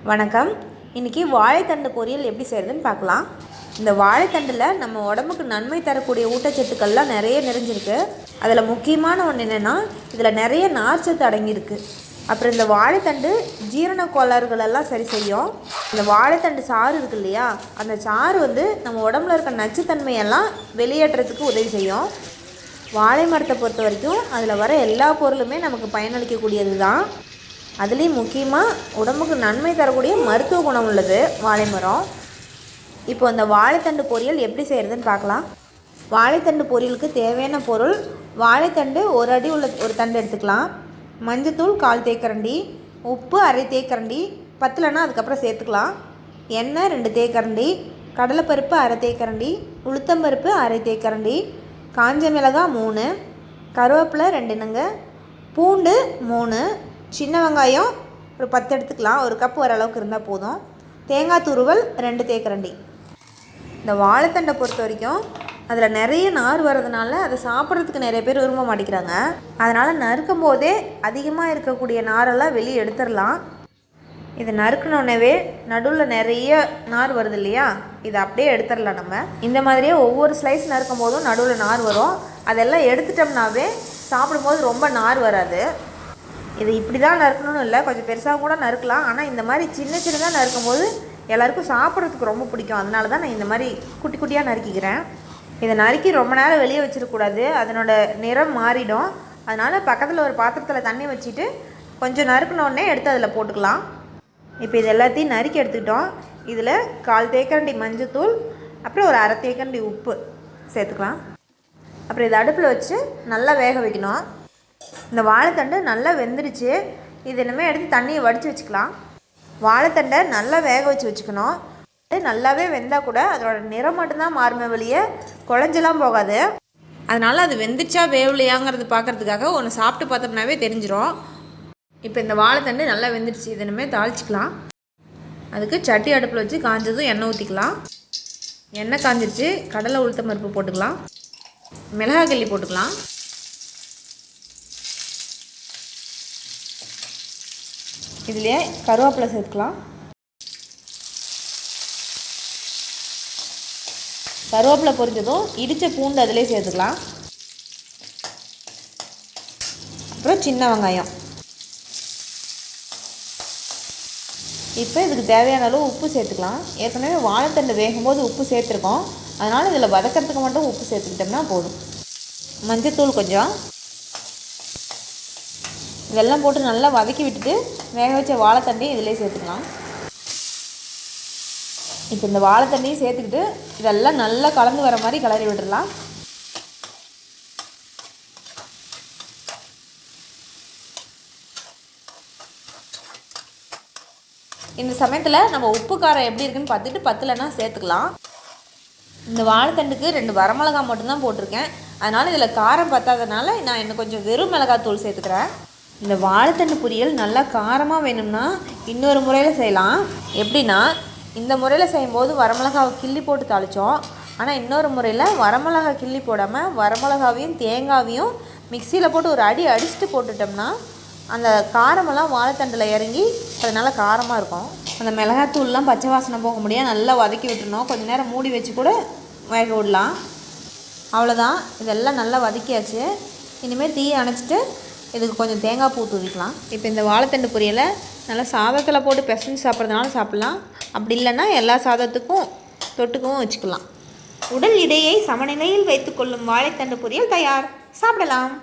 வணக்கம். இன்றைக்கி வாழைத்தண்டு பொரியல் எப்படி செய்கிறதுன்னு பார்க்கலாம். இந்த வாழைத்தண்டில் நம்ம உடம்புக்கு நன்மை தரக்கூடிய ஊட்டச்சத்துக்கள்லாம் நிறைய நிறைஞ்சிருக்கு. அதில் முக்கியமான ஒன்று என்னென்னா, இதில் நிறைய நார்ச்சத்து அடங்கியிருக்கு. அப்புறம் இந்த வாழைத்தண்டு ஜீரண கோளாறுகளெல்லாம் சரி செய்யும். இந்த வாழைத்தண்டு சாறு இருக்குது இல்லையா, அந்த சாறு நம்ம உடம்புல இருக்க நச்சுத்தன்மையெல்லாம் வெளியேற்றத்துக்கு உதவி செய்யும். வாழை மரத்தை பொறுத்த வரைக்கும் அதில் வர எல்லா பொருளுமே நமக்கு பயனளிக்கக்கூடியது தான். அதுலேயும் முக்கியமாக உடம்புக்கு நன்மை தரக்கூடிய மருத்துவ குணம் உள்ளது வாழை மரம். இப்போ அந்த வாழைத்தண்டு பொரியல் எப்படி செய்கிறதுன்னு பார்க்கலாம். வாழைத்தண்டு பொரியலுக்கு தேவையான பொருள்: வாழைத்தண்டு ஒரு அடி உள்ள ஒரு தண்டு எடுத்துக்கலாம், மஞ்சத்தூள் 1/4 தேக்கரண்டி, உப்பு 1/2 தேக்கரண்டி, பத்தலைன்னா அதுக்கப்புறம் சேர்த்துக்கலாம், எண்ணெய் 2 தேக்கரண்டி, கடலைப்பருப்பு 1/2 தேக்கரண்டி, உளுத்தம்பருப்பு 1/2 தேக்கரண்டி, காஞ்ச மிளகாய் 3, கருவேப்பிலை 2ங்க, பூண்டு 3, சின்ன வெங்காயம் ஒரு 10 எடுத்துக்கலாம், ஒரு கப் வர அளவுக்கு இருந்தால் போதும், தேங்காய் துருவல் 2 தேக்கரண்டி. இந்த வாழைத்தண்டை பொறுத்த வரைக்கும் அதில் நிறைய நார் வர்றதுனால அதை சாப்பிட்றதுக்கு நிறைய பேர் விரும்ப மாட்டேங்கிறாங்க. அதனால் நறுக்கும் போதே அதிகமாக இருக்கக்கூடிய நாரெல்லாம் வெளியே எடுத்துடலாம். இதை நறுக்கணுன்னே நடுவில் நிறைய நார் வருது இல்லையா, இதை அப்படியே எடுத்துடலாம். நம்ம இந்த மாதிரியே ஒவ்வொரு ஸ்லைஸ் நறுக்கும் போதும் நடுவில் நார் வரும். அதெல்லாம் எடுத்துட்டோம்னாவே சாப்பிடும்போது ரொம்ப நார் வராது. இது இப்படி தான் நறுக்கணும்னு இல்லை, கொஞ்சம் பெருசாக கூட நறுக்கலாம். ஆனால் இந்த மாதிரி சின்ன சின்னதாக நறுக்கும் போது எல்லாேருக்கும் சாப்பிட்றதுக்கு ரொம்ப பிடிக்கும். அதனால தான் நான் இந்த மாதிரி குட்டி குட்டியாக நறுக்கிக்கிறேன். இதை நறுக்கி ரொம்ப நேரம் வெளியே வச்சிடக்கூடாது, அதனோட நிறம் மாறிடும். அதனால் பக்கத்தில் ஒரு பாத்திரத்தில் தண்ணி வச்சுட்டு கொஞ்சம் நறுக்கினோடனே எடுத்து அதில் போட்டுக்கலாம். இப்போ இது எல்லாத்தையும் நறுக்கி எடுத்துக்கிட்டோம். இதில் 1/4 தேக்கரண்டி மஞ்சத்தூள், அப்புறம் ஒரு 1/2 தேக்கரண்டி உப்பு சேர்த்துக்கலாம். அப்புறம் இதை அடுப்பில் வச்சு நல்லா வேக வைக்கணும். இந்த வாழைத்தண்டு நல்லா வெந்துருச்சு. இது இனிமேல் எடுத்து தண்ணியை வடித்து வச்சுக்கலாம். வாழைத்தண்டை நல்லா வேக வச்சுக்கணும். நல்லாவே வெந்தால் கூட அதோட நிறம் மட்டும்தான் மாறுமே வெளியே குழஞ்செல்லாம் போகாது. அதனால் அது வெந்துச்சா வேவலையாங்கிறது பார்க்குறதுக்காக ஒன்று சாப்பிட்டு பார்த்தோம்னாவே தெரிஞ்சிடும். இப்போ இந்த வாழைத்தண்டு நல்லா வெந்துடுச்சு. இது இனிமேல் தாளிச்சிக்கலாம். அதுக்கு சட்டி அடுப்பில் வச்சு காஞ்சதும் எண்ணெய் ஊற்றிக்கலாம். எண்ணெய் காஞ்சிருச்சு. கடலை உளுத்தம் பருப்பு போட்டுக்கலாம், மிளகாய் கிள்ளி போட்டுக்கலாம், இதுலேயே கருவேப்பிலை சேர்த்துக்கலாம். கருவேப்பிலை பொரிஞ்சதும் இடித்த பூண்டு அதிலே சேர்த்துக்கலாம். அப்புறம் சின்ன வெங்காயம். இப்போ இதுக்கு தேவையான அளவு உப்பு சேர்த்துக்கலாம். ஏற்கனவே வாழைத்தண்டு வேகும்போது உப்பு சேர்த்துருக்கோம், அதனால் இதில் வதக்கிறதுக்கு மட்டும் உப்பு சேர்த்துக்கிட்டோம்னா போதும். மஞ்சத்தூள் கொஞ்சம், இதெல்லாம் போட்டு நல்லா வதக்கி விட்டுட்டு வேக வச்ச வாழைத்தண்டையும் இதிலே சேர்த்துக்கலாம். இப்போ இந்த வாழைத்தண்டையும் சேர்த்துக்கிட்டு இதெல்லாம் நல்லா கலந்து வர மாதிரி கிளறி விட்டுடலாம். இந்த சமயத்தில் நம்ம உப்பு காரம் எப்படி இருக்குன்னு பார்த்துட்டு பத்தலைன்னா சேர்த்துக்கலாம். இந்த வாழைத்தண்டுக்கு 2 வரமிளகாய் மட்டும்தான் போட்டிருக்கேன். அதனால் இதில் காரம் பத்தாதனால நான் இன்னும் கொஞ்சம் வெறும் மிளகாத்தூள் சேர்த்துக்கிறேன். இந்த வாழைத்தண்டு பொரியல் நல்லா காரமாக வேணும்னா இன்னொரு முறையில் செய்யலாம். எப்படின்னா, இந்த முறையில் செய்யும்போது வரமிளகாவை கிள்ளி போட்டு தாளித்தோம். ஆனால் இன்னொரு முறையில் வரமிளகாய் கிள்ளி போடாமல் வரமிளகாவையும் தேங்காவையும் மிக்சியில் போட்டு ஒரு அடி அடிச்சுட்டு போட்டுட்டோம்னா அந்த காரமெல்லாம் வாழைத்தண்டில் இறங்கி அதனால் காரமாக இருக்கும். அந்த மிளகாத்தூள்லாம் பச்சை வாசனை போக முடியாது, நல்லா வதக்கி விட்டுருணும். கொஞ்சம் நேரம் மூடி வச்சு கூட வேக விடலாம். அவ்வளோதான், இதெல்லாம் நல்லா வதக்கியாச்சு. இனிமேல் தீயை அணைச்சிட்டு இதுக்கு கொஞ்சம் தேங்காய் பூ தூவிக்கலாம். இப்போ இந்த வாழைத்தண்டு பொரியலை நல்லா சாதத்தில் போட்டு பிசைஞ்சு சாப்பிட்றதுனால சாப்பிட்லாம், அப்படி இல்லைன்னா எல்லா சாதத்துக்கும் தொட்டுக்கவும் வச்சுக்கலாம். உடல் எடையை சமநிலையில் வைத்துக்கொள்ளும் வாழைத்தண்டு பொரியல் தயார். சாப்பிடலாம்.